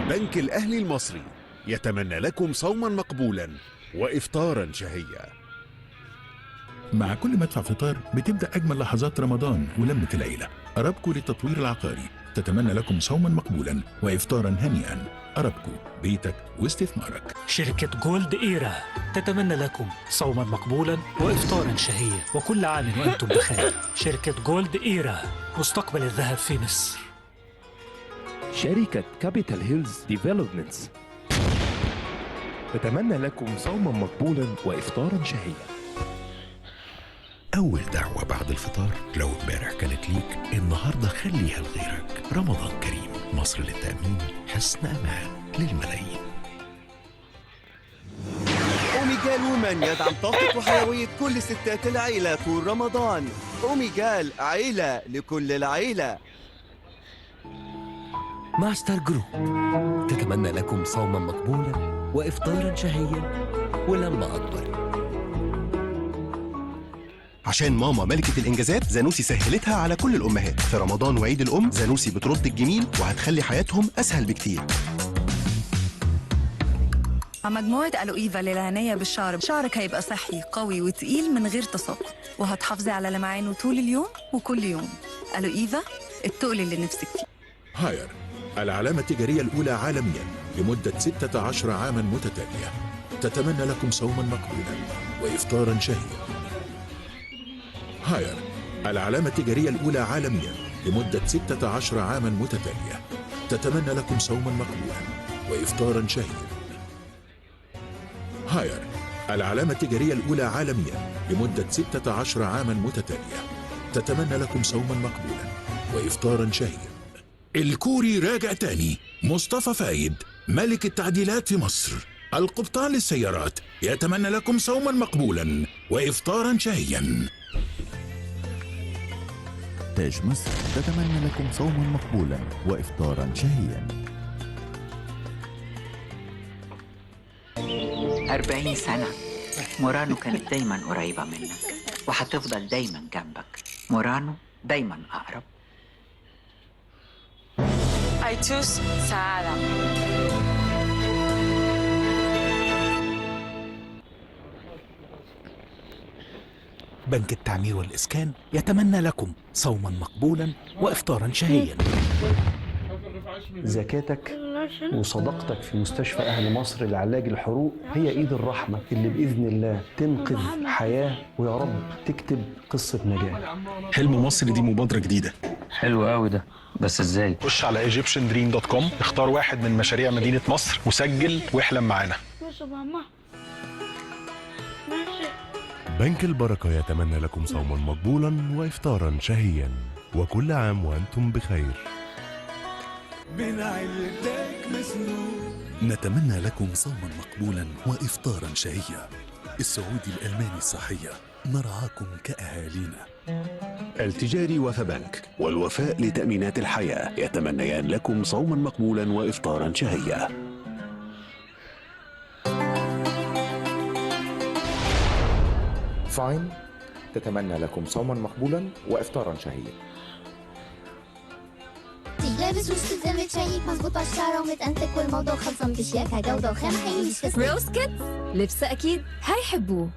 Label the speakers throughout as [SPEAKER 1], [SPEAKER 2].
[SPEAKER 1] بنك الأهلي المصري يتمنى لكم صوما مقبولا وإفطارا شهيا.
[SPEAKER 2] مع كل مدفع فطار بتبدأ أجمل لحظات رمضان ولمة العيلة. أرابكو للتطوير العقاري تتمنى لكم صوما مقبولا وإفطارا هنيئا. أرابكو، بيتك واستثمارك.
[SPEAKER 3] شركة جولد إيرا تتمنى لكم صوما مقبولا وإفطارا شهيا وكل عام وأنتم بخير. شركة جولد إيرا، مستقبل الذهب في مصر.
[SPEAKER 4] شركة كابيتال هيلز ديفلوبمنتس تتمنى لكم صوما مقبولا وإفطارا شهيا.
[SPEAKER 5] أول دعوة بعد الفطار، لو امبارح كانت ليك النهاردة خليها لغيرك. رمضان كريم، مصر للتأمين حصن أمان للملايين.
[SPEAKER 6] أوميجال وومن يدعم طاقة وحيوية كل ستات العيلة طول رمضان. أوميجال، عيلة لكل العيلة.
[SPEAKER 7] ماستر جروب تتمنى لكم صوما مقبولا وإفطارا شهيا ولما أكبر.
[SPEAKER 8] عشان ماما ملكة الإنجازات، زانوسي سهلتها على كل الأمهات. في رمضان وعيد الأم، زانوسي بترد الجميل وهتخلي حياتهم أسهل بكتير.
[SPEAKER 9] مع مجموعة ألوإيفا للعناية بالشعر، شعرك هيبقى صحي قوي وتقيل من غير تساقط، وهتحافظي على لمعانه طول اليوم وكل يوم. ألوإيفا، التقل اللي نفسك فيه.
[SPEAKER 2] هاير، العلامة التجارية الأولى عالميا لمدة 16 عاما متتالية، تتمنى لكم صوما مقبولا وإفطارا شهيا. هاير، العلامة التجارية الأولى عالميا لمدة 16 عاما متتالية، تتمنى لكم صوما مقبولا وإفطارا شهيا. هاير، العلامة التجارية الأولى عالميا لمدة 16 عاما متتالية، تتمنى لكم صوما مقبولا وإفطارا شهيا. الكوري راجع تاني. مصطفى فايد، ملك التعديلات في مصر، القبطان للسيارات، يتمنى لكم صوما مقبولا وإفطارا شهيا.
[SPEAKER 10] تاج مصر تتمنى لكم صوما مقبولا وإفطارا شهيا.
[SPEAKER 11] 40 سنة مورانو كانت دايما قريبة منك وهتفضل دايما جنبك. مورانو دايما أقرب.
[SPEAKER 12] أيتوس سعادة.
[SPEAKER 13] بنك التعمير والإسكان يتمنى لكم صوما مقبولا وإفطارا شهيا.
[SPEAKER 14] زكاتك وصدقتك في مستشفى أهل مصر لعلاج الحروق هي إيد الرحمة اللي بإذن الله تنقذ حياة، ويا رب تكتب قصة نجاة.
[SPEAKER 15] حلم مصر دي مبادرة جديدة.
[SPEAKER 16] حلو قوي ده، بس ازاي؟
[SPEAKER 15] خش على egyptiandream.com، اختار واحد من مشاريع مدينة مصر وسجل واحلم معانا.
[SPEAKER 17] بنك البركة يتمنى لكم صوما مقبولا وإفطارا شهيا وكل عام وأنتم بخير.
[SPEAKER 18] من عيلتك مسنون
[SPEAKER 19] نتمنى لكم صوما مقبولا وإفطارا شهيا. السعودي الألماني الصحية، نرعاكم كأهالينا.
[SPEAKER 5] التجاري وفا بنك والوفاء لتأمينات الحياة يتمنيان لكم صوما مقبولا وإفطارا شهيا.
[SPEAKER 20] فاين تتمنى لكم صوما مقبولا وإفطارا شهيا.
[SPEAKER 21] لابس وش متشيك مظبوط على الشعر ومتأنتك والموضوع خلصان بشياكة جودة وخامة حقيقي مش فستك.
[SPEAKER 22] روز كيدز لبس أكيد هيحبوه.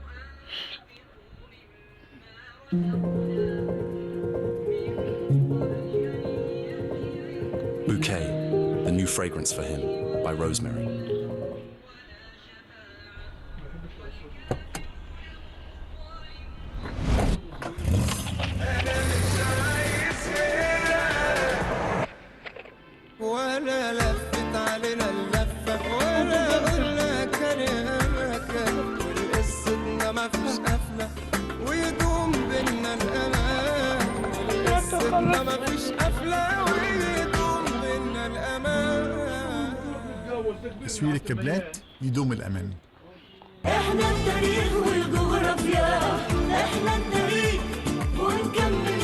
[SPEAKER 23] Bouquet, the new fragrance for him by Rosemary.
[SPEAKER 18] ولا لفت علينا اللفة ولا قلنا كريمك، والقصتنا ما فيش قفلة ويدوم بينا الأمان. قصتنا ما فيش قفلة ويدوم بينا الأمان.
[SPEAKER 24] تسوير الكابلات يدوم الأمان.
[SPEAKER 18] احنا التاريخ والجغرافيا، احنا التاريخ ونكملين.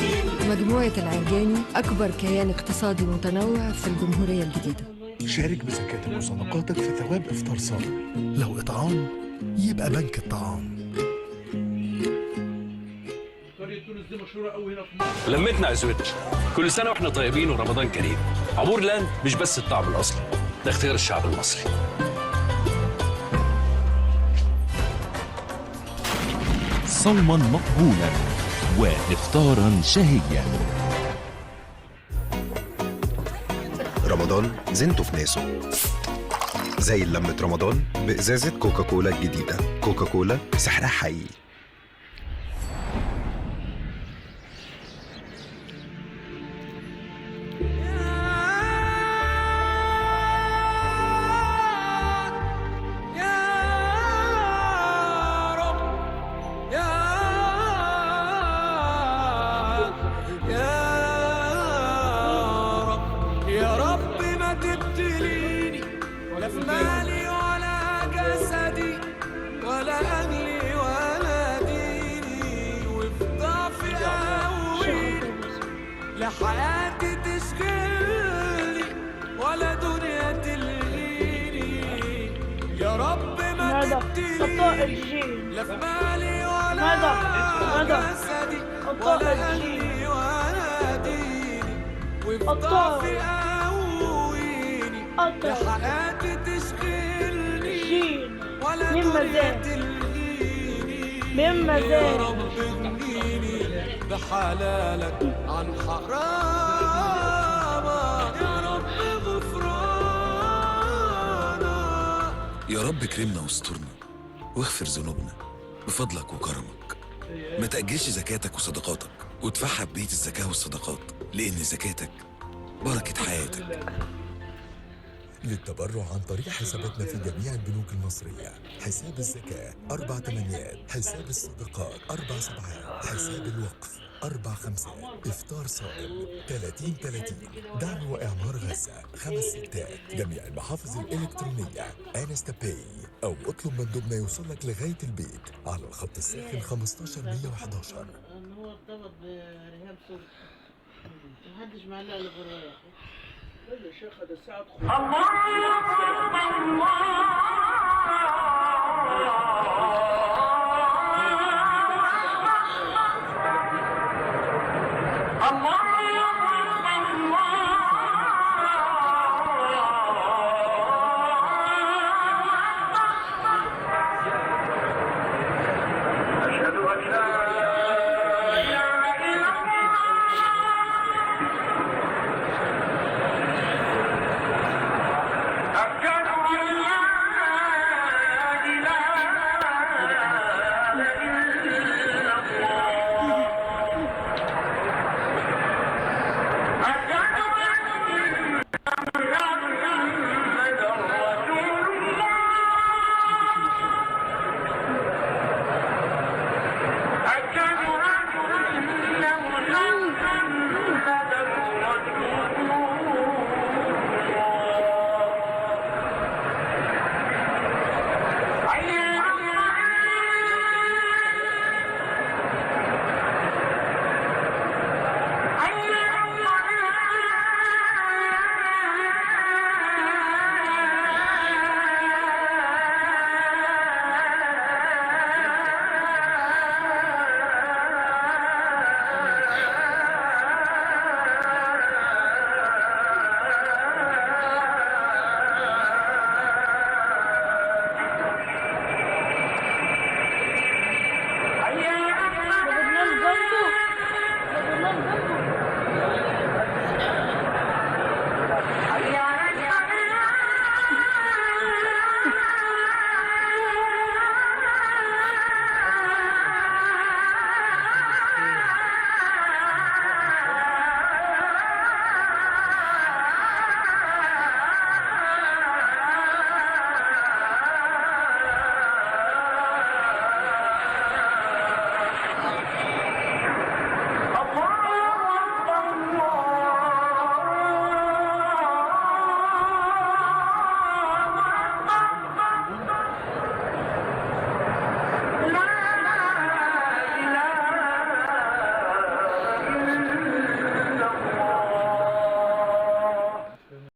[SPEAKER 22] مجموعة العرجاني أكبر كيان اقتصادي متنوع في الجمهورية الجديدة.
[SPEAKER 24] شارك بزكاتك وصدقاتك في ثواب إفطار صائم. لو إطعام يبقى بنك الطعام.
[SPEAKER 25] لمتنا عزوتنا، كل سنة واحنا طيبين ورمضان كريم. عبور لاند مش بس الطعم الأصلي،
[SPEAKER 23] ده اختيار الشعب المصري.
[SPEAKER 5] صوما مقبولا وإفطارا شهيا.
[SPEAKER 1] رمضان زينته في ناسه، زي لمة رمضان بإزازة كوكاكولا الجديدة. كوكاكولا سحرها حقيقي.
[SPEAKER 18] يا رب ما تبتليني ولا في مالي ولا جسدي ولا أهلي ولا ديني، وفي ضعفي قويني لا حياتي تشغلني ولا دنيا تلهيني. يا رب ما تبتليني لا في مالي ولا جسدي ولا أهلي ولا ديني، وفي ضعفي قويني لا حياتي تشغلني ولا دنيا تلهيني. يا رب اغنيني بحلالك عن حرامك، يا رب غفرانك.
[SPEAKER 3] يا رب كرمنا واسترنا واغفر ذنوبنا بفضلك وكرمك. ما تأجلش زكاتك وصدقاتك وادفعها ببيت الزكاة والصدقات، لأن زكاتك بركة حياتك.
[SPEAKER 4] للتبرع عن طريق حساباتنا في جميع البنوك المصرية: حساب الزكاة 4 8، حساب الصدقات 4 7، حساب الوقف 4 5، إفطار صائم 30 30، دعم وإعمار غزة 5 6، جميع المحافظ الإلكترونية انستا باي، أو اطلب مندوبنا يوصلك لغاية البيت على الخط الساخن 15 111.
[SPEAKER 6] هو ارتبط برهاب صبحي، محدش معلق له غير واحد. يا شيخ ده الساعة الله